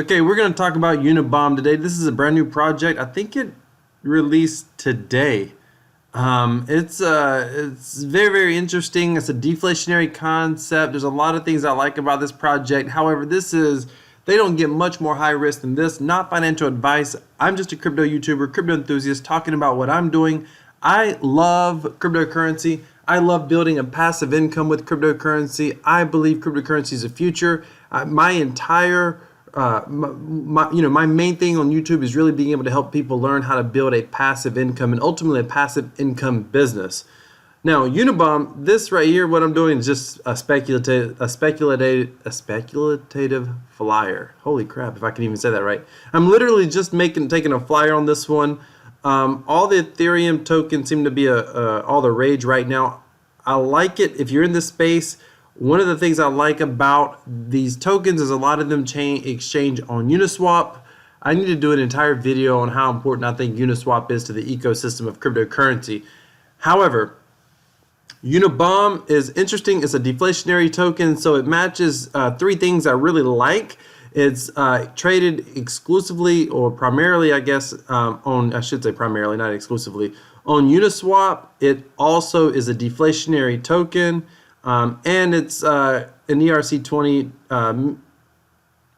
Okay, we're going to talk about Unibomb today. This is a brand new project. I think it released today. It's very interesting. It's a deflationary concept. There's a lot of things I like about this project. However, they don't get much more high risk than this. Not financial advice. I'm just a crypto YouTuber, crypto enthusiast, talking about what I'm doing. I love cryptocurrency. I love building a passive income with cryptocurrency. I believe cryptocurrency is the future. My main thing on YouTube is really being able to help people learn how to build a passive income and ultimately a passive income business. Now, Unibomb, this right here, what I'm doing is just a speculative flyer. Holy crap, if I can even say that right. I'm literally just taking a flyer on this one. All the Ethereum tokens seem to be all the rage right now. I like it. If you're in this space, one of the things I like about these tokens is a lot of them exchange on Uniswap. I need to do an entire video on how important I think Uniswap is to the ecosystem of cryptocurrency. However, Unibomb is interesting. It's a deflationary token, so it matches three things I really like. It's traded exclusively or primarily, I guess, I should say primarily, not exclusively, on Uniswap. It also is a deflationary token, and it's an ERC20,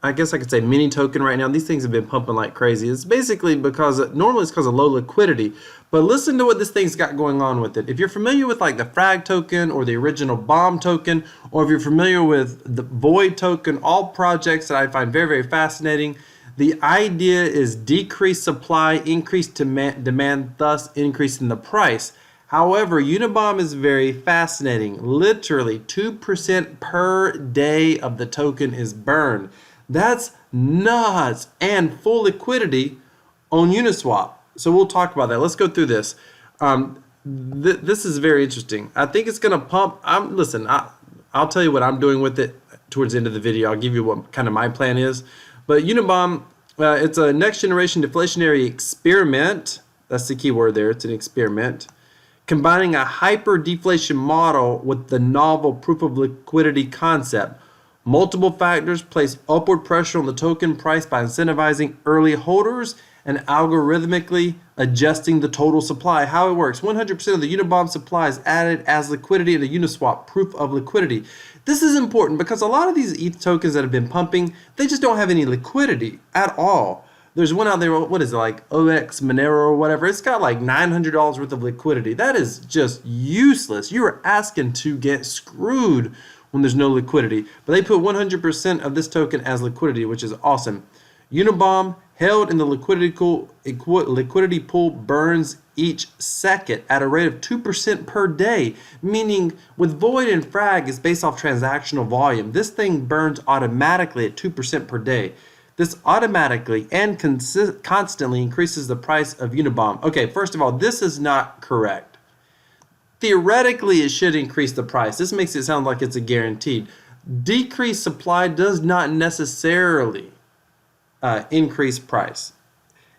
I guess I could say mini token right now. These things have been pumping like crazy. It's basically normally it's because of low liquidity, but listen to what this thing's got going on with it. If you're familiar with like the Frag token or the original Bomb token, or if you're familiar with the Void token, all projects that I find very fascinating. The idea is decreased supply, increased demand, thus increasing the price. However, Unibomb is very fascinating. Literally 2% per day of the token is burned. That's nuts, and full liquidity on Uniswap. So we'll talk about that. Let's go through this. This is very interesting. I think it's going to pump. Listen, I'll tell you what I'm doing with it towards the end of the video. I'll give you what kind of my plan is. But Unibomb, it's a next generation deflationary experiment. That's the key word there. It's an experiment. Combining a hyper deflation model with the novel proof of liquidity concept. Multiple factors place upward pressure on the token price by incentivizing early holders and algorithmically adjusting the total supply. How it works: 100% of the Unibomb supply is added as liquidity in the Uniswap proof of liquidity. This is important because a lot of these ETH tokens that have been pumping, they just don't have any liquidity at all. There's one out there, what is it, like OX Monero or whatever. It's got like $900 worth of liquidity. That is just useless. You are asking to get screwed when there's no liquidity. But they put 100% of this token as liquidity, which is awesome. Unibomb held in the liquidity pool burns each second at a rate of 2% per day, meaning with Void and Frag, it's based off transactional volume. This thing burns automatically at 2% per day. This automatically and constantly increases the price of Unibomb. Okay, first of all, this is not correct. Theoretically, it should increase the price. This makes it sound like it's a guaranteed. Decreased supply does not necessarily increase price.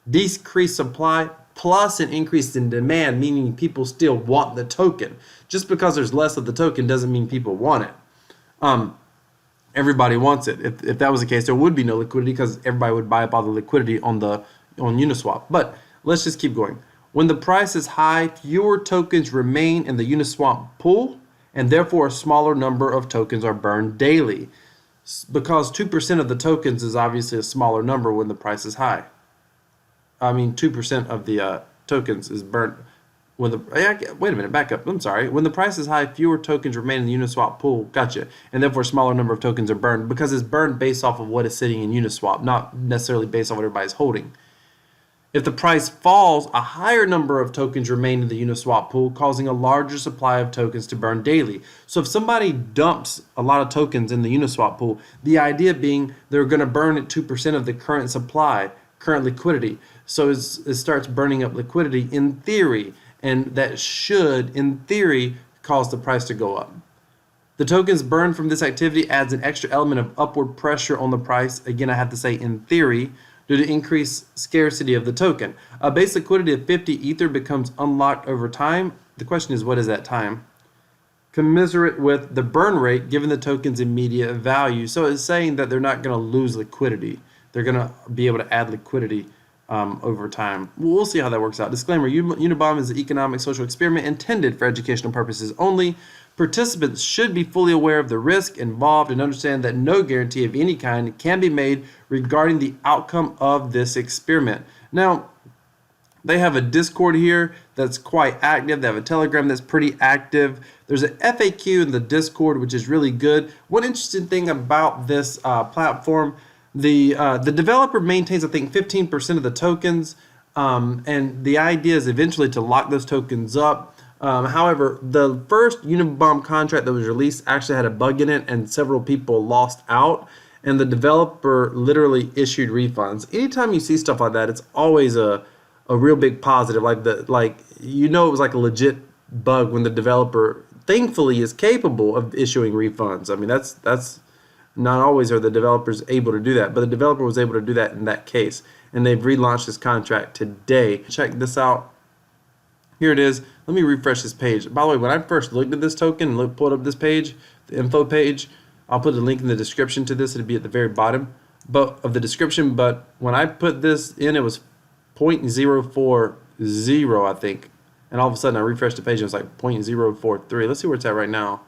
Decreased supply plus an increase in demand, meaning people still want the token. Just because there's less of the token doesn't mean people want it. Everybody wants it. If that was the case, there would be no liquidity because everybody would buy up all the liquidity on Uniswap. But let's just keep going. When the price is high, fewer tokens remain in the Uniswap pool, and therefore a smaller number of tokens are burned daily. Because 2% of the tokens is obviously a smaller number when the price is high. I mean, 2% of the tokens is burnt when wait a minute, back up. I'm sorry. When the price is high, fewer tokens remain in the Uniswap pool. Gotcha. And therefore a smaller number of tokens are burned because it's burned based off of what is sitting in Uniswap, not necessarily based on what everybody's holding. If the price falls, a higher number of tokens remain in the Uniswap pool, causing a larger supply of tokens to burn daily. So if somebody dumps a lot of tokens in the Uniswap pool, the idea being they're going to burn at 2% of the current supply, current liquidity. So it starts burning up liquidity in theory, and that should, in theory, cause the price to go up. The tokens burned from this activity adds an extra element of upward pressure on the price. Again, I have to say in theory, due to increased scarcity of the token. A base liquidity of 50 Ether becomes unlocked over time. The question is, what is that time? commensurate with the burn rate given the token's immediate value. So it's saying that they're not going to lose liquidity. They're going to be able to add liquidity over time. We'll see how that works out. Disclaimer, Unibomb is an economic social experiment intended for educational purposes only. Participants should be fully aware of the risk involved and understand that no guarantee of any kind can be made regarding the outcome of this experiment. Now, they have a Discord here that's quite active. They have a Telegram that's pretty active. There's an FAQ in the Discord, which is really good. One interesting thing about this platform, the developer maintains, I think, 15% of the tokens, and the idea is eventually to lock those tokens up. However, the first Unibomb contract that was released actually had a bug in it, and several people lost out, and the developer literally issued refunds. Anytime you see stuff like that, it's always a real big positive. It was like a legit bug when the developer thankfully is capable of issuing refunds. I mean, that's not always are the developers able to do that, but the developer was able to do that in that case, and they've relaunched this contract today. Check this out. Here it is. Let me refresh this page. By the way, when I first looked at this token and pulled up this page, the info page, I'll put a link in the description to this. It'll be at the very bottom of the description. But when I put this in, it was 0.040, I think. And all of a sudden I refreshed the page and it was like 0.043. Let's see where it's at right now.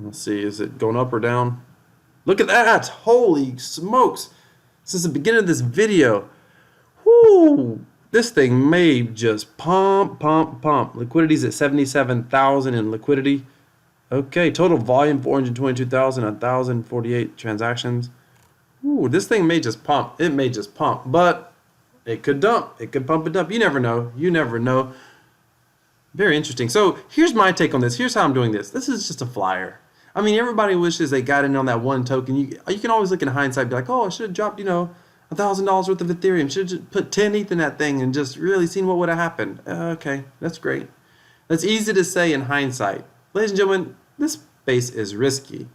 Let's see, is it going up or down? Look at that! Holy smokes! Since the beginning of this video, whoo! This thing may just pump. Liquidity's at 77,000 in liquidity. Okay, total volume 422,000, 1,048 transactions. Ooh, this thing may just pump. It may just pump, but it could dump. It could pump and dump. You never know. You never know. Very interesting. So here's my take on this. Here's how I'm doing this. This is just a flyer. I mean, everybody wishes they got in on that one token. You can always look in hindsight and be like, oh, I should have dropped, $1,000 worth of Ethereum. Should have just put 10 ETH in that thing and just really seen what would have happened. Okay, that's great. That's easy to say in hindsight. Ladies and gentlemen, this space is risky.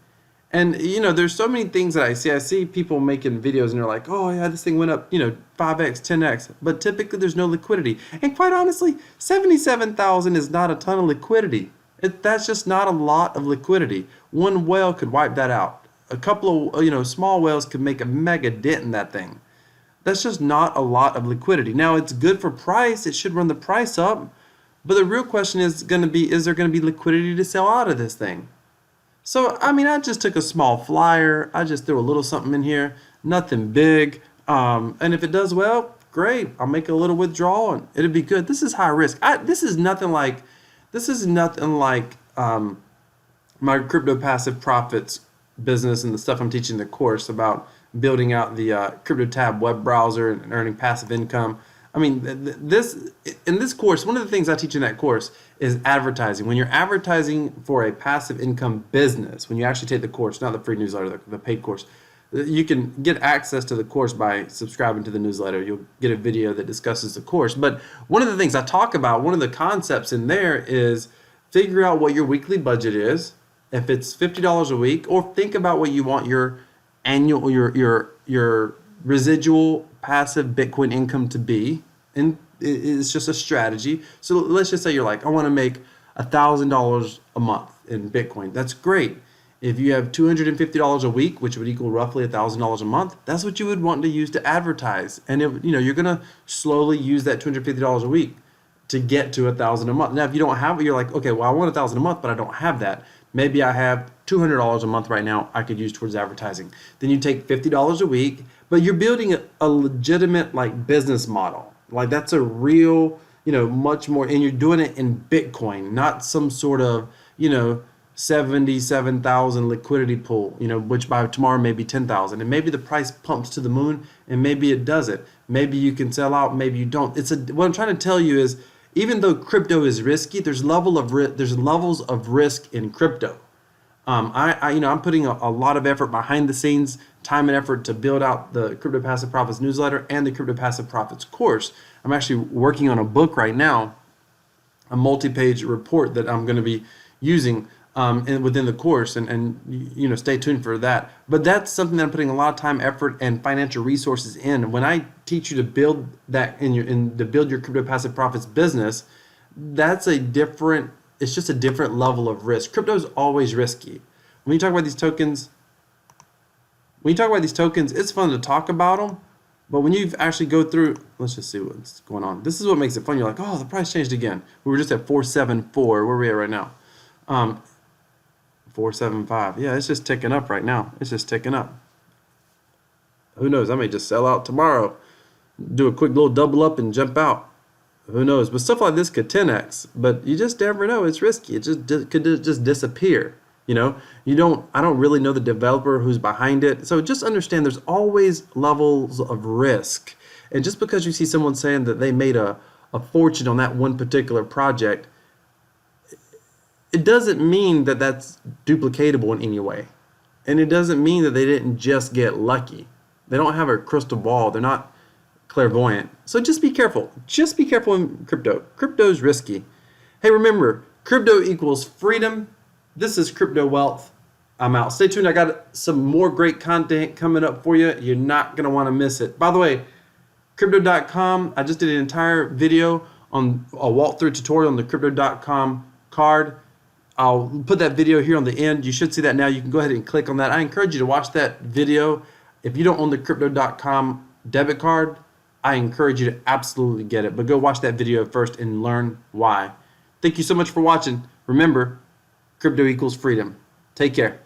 And, there's so many things that I see. I see people making videos and they're like, oh, yeah, this thing went up, 5x, 10x. But typically there's no liquidity. And quite honestly, 77,000 is not a ton of liquidity. That's just not a lot of liquidity. One whale could wipe that out. A couple of, small whales could make a mega dent in that thing. That's just not a lot of liquidity. Now, it's good for price. It should run the price up. But the real question is going to be, is there going to be liquidity to sell out of this thing? So, I mean, I just took a small flyer. I just threw a little something in here. Nothing big. And if it does well, great. I'll make a little withdrawal and it'll be good. This is high risk. This is nothing like my crypto passive profits business and the stuff I'm teaching in the course about building out the crypto tab web browser and earning passive income. I mean, in this course, one of the things I teach in that course is advertising. When you're advertising for a passive income business, when you actually take the course, not the free newsletter, the paid course, you can get access to the course by subscribing to the newsletter. You'll get a video that discusses the course. But one of the things I talk about, one of the concepts in there is figure out what your weekly budget is. If it's $50 a week, or think about what you want your annual, your residual passive Bitcoin income to be. And it's just a strategy. So let's just say you're like, I want to make $1,000 a month in Bitcoin. That's great. If you have $250 a week, which would equal roughly $1,000 a month, that's what you would want to use to advertise. And you're gonna slowly use that $250 a week to get to $1,000 a month. Now, if you don't have it, you're like, okay, well, I want $1,000 a month, but I don't have that. Maybe I have $200 a month right now I could use towards advertising. Then you take $50 a week, but you're building a legitimate business model. That's a real, much more, and you're doing it in Bitcoin, not some sort of, 77,000 liquidity pool, which by tomorrow may be 10,000, and maybe the price pumps to the moon, and maybe it doesn't. Maybe you can sell out, maybe you don't. What I'm trying to tell you is, even though crypto is risky, there's levels of risk in crypto. I'm putting a lot of effort behind the scenes, time and effort to build out the Crypto Passive Profits newsletter and the Crypto Passive Profits course. I'm actually working on a book right now, a multi-page report that I'm going to be using within the course, and stay tuned for that. But that's something that I'm putting a lot of time, effort, and financial resources in. When I teach you to build that to build your Crypto Passive Profits business, that's a different, it's just a different level of risk. Crypto is always risky. When you talk about these tokens, it's fun to talk about them, but when you actually go through, let's just see what's going on. This is what makes it fun. You're like, oh, the price changed again. We were just at 474. Where are we at right now? 475. Yeah, it's just ticking up right now. It's just ticking up. Who knows? I may just sell out tomorrow, do a quick little double up and jump out. Who knows? But stuff like this could 10x. But you just never know. It's risky. It could just disappear. You know, I don't really know the developer who's behind it. So just understand there's always levels of risk. And just because you see someone saying that they made a fortune on that one particular project, it doesn't mean that that's duplicatable in any way. And it doesn't mean that they didn't just get lucky. They don't have a crystal ball. They're not clairvoyant. So just be careful. Just be careful in crypto. Crypto is risky. Hey, remember, crypto equals freedom. This is Crypto Wealth. I'm out. Stay tuned. I got some more great content coming up for you. You're not going to want to miss it. By the way, Crypto.com, I just did an entire video on a walkthrough tutorial on the Crypto.com card. I'll put that video here on the end. You should see that now. You can go ahead and click on that. I encourage you to watch that video. If you don't own the Crypto.com debit card, I encourage you to absolutely get it. But go watch that video first and learn why. Thank you so much for watching. Remember, crypto equals freedom. Take care.